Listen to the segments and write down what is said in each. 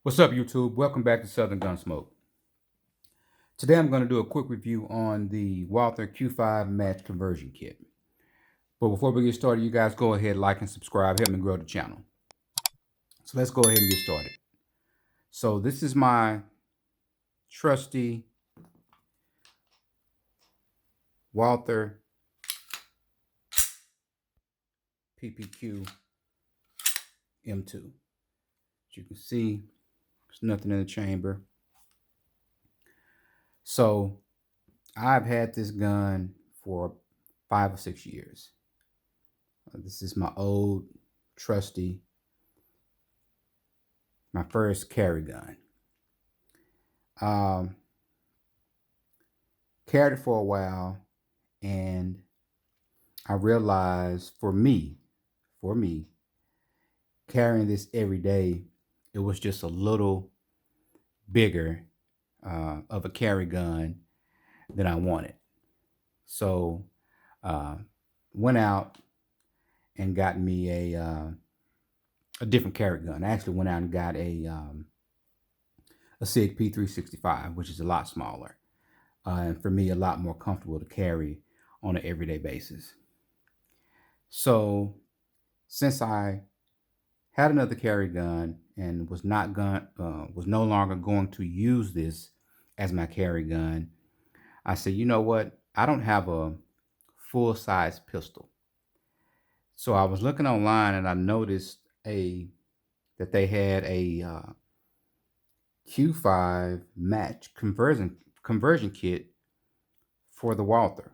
What's up, YouTube? Welcome back to Southern Gunsmoke. Today I'm going to do a quick review on the Walther Q5 Match Conversion Kit. But before we get started, you guys go ahead, like and subscribe, help me grow the channel. So let's go ahead and get started. So this is my trusty Walther PPQ M2. As you can see, there's nothing in the chamber. So I've had this gun for 5 or 6 years. This is my old trusty, my first carry gun. Carried it for a while, and I realized for me, carrying this every day, it was just a little bigger of a carry gun than I wanted. So went out and got me a different carry gun. I actually went out and got a SIG P365, which is a lot smaller. And for me, a lot more comfortable to carry on an everyday basis. So since I had another carry gun and was no longer going to use this as my carry gun, I said, you know what? I don't have a full-size pistol. So I was looking online and I noticed that they had a Q5 Match conversion kit for the Walther.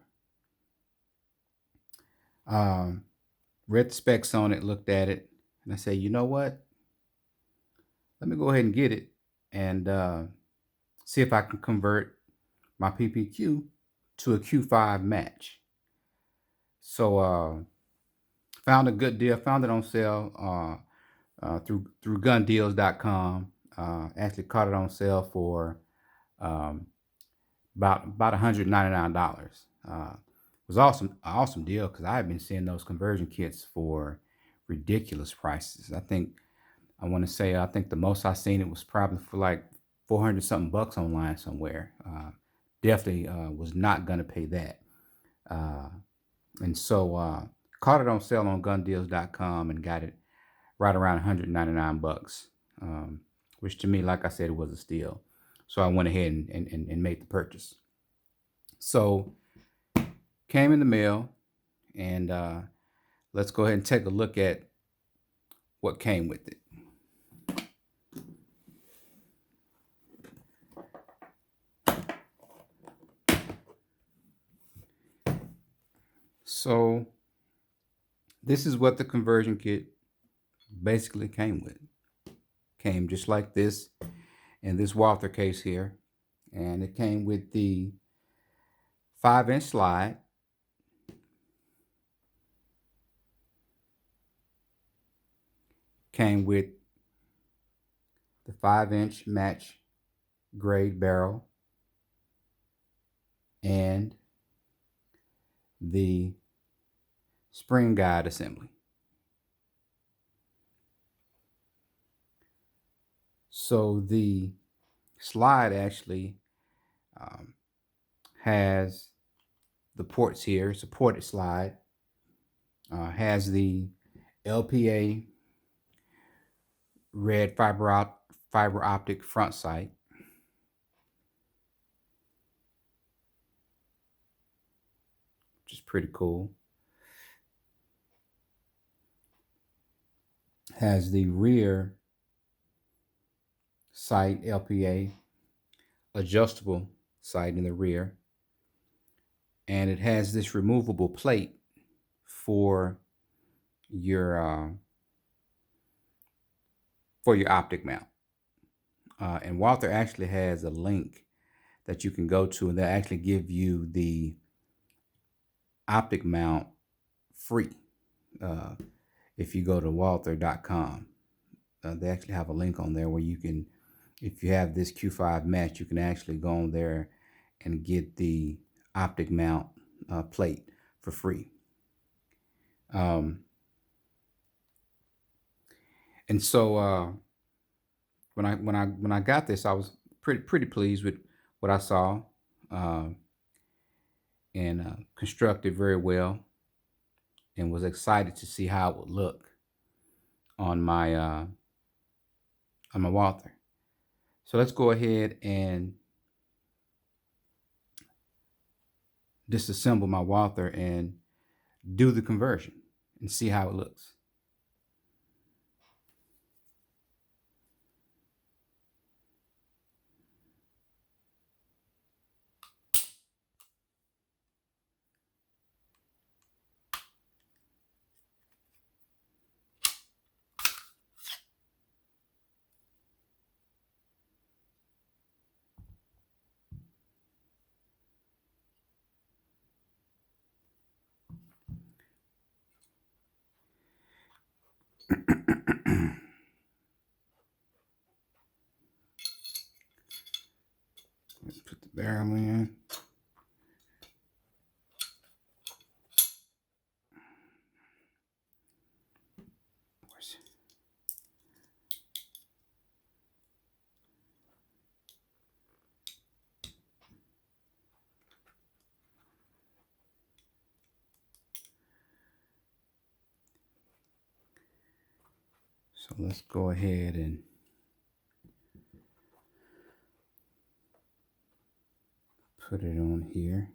Read the specs on it, looked at it, and I said, you know what? Let me go ahead and get it and see if I can convert my PPQ to a Q5 Match. So found a good deal, found it on sale through gundeals.com. Actually caught it on sale for about $199. It was awesome deal because I have been seeing those conversion kits for ridiculous prices. I think the most I seen it was probably for like 400 something bucks online somewhere. Definitely was not gonna pay that. And so caught it on sale on gundeals.com and got it right around 199 bucks, which to me, like I said, it was a steal. So I went ahead and made the purchase. So came in the mail, and let's go ahead and take a look at what came with it. So this is what the conversion kit basically came with. Came just like this in this Walther case here, and it came with the 5-inch slide, came with the 5-inch match grade barrel, and the spring guide assembly. So the slide actually has the ports here. It's a ported slide. Has the LPA red fiber optic front sight. Which is pretty cool. Has the rear sight LPA adjustable sight in the rear, and it has this removable plate for your optic mount. And Walther actually has a link that you can go to, and they'll actually give you the optic mount free if you go to walther.com. They actually have a link on there where you can, if you have this Q5 Match, you can actually go on there and get the optic mount plate for free. And so when I got this, I was pretty pleased with what I saw, uh, and constructed very well, and was excited to see how it would look on my Walther. So let's go ahead and disassemble my Walther and do the conversion and see how it looks. Let's put the barrel in. So let's go ahead and put it on here.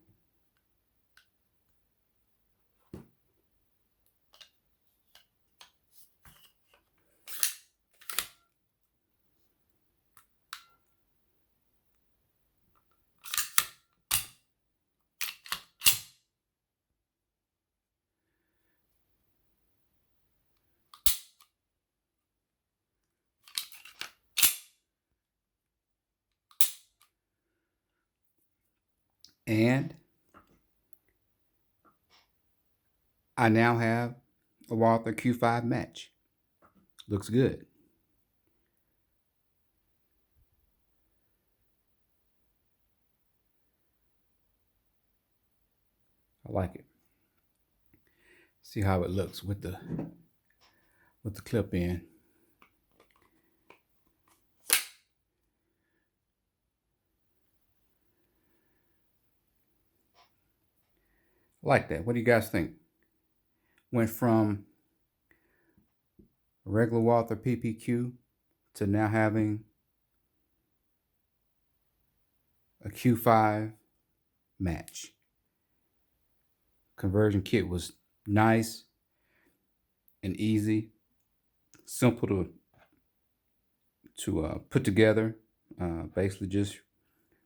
And I now have a Walther Q5 Match. Looks good. I like it. See how it looks with the clip in. I like that. What do you guys think? Went from a regular Walther PPQ to now having a Q5 Match. Conversion kit was nice and easy, simple to put together. Basically just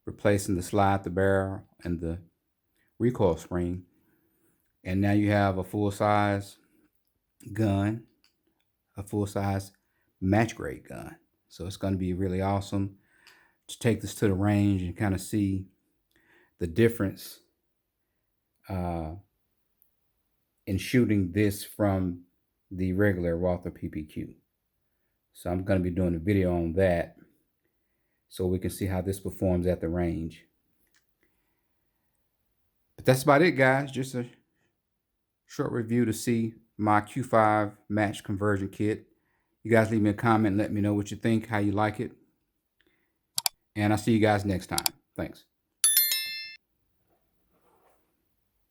replacing the slide, the barrel, and the recoil spring. And now you have a full-size gun, a full-size match grade gun. So it's going to be really awesome to take this to the range and kind of see the difference in shooting this from the regular Walther PPQ. So I'm going to be doing a video on that so we can see how this performs at the range. But that's about it, guys. Just a short review to see my Q5 Match conversion kit. You guys leave me a comment and let me know what you think, how you like it. And I'll see you guys next time. Thanks.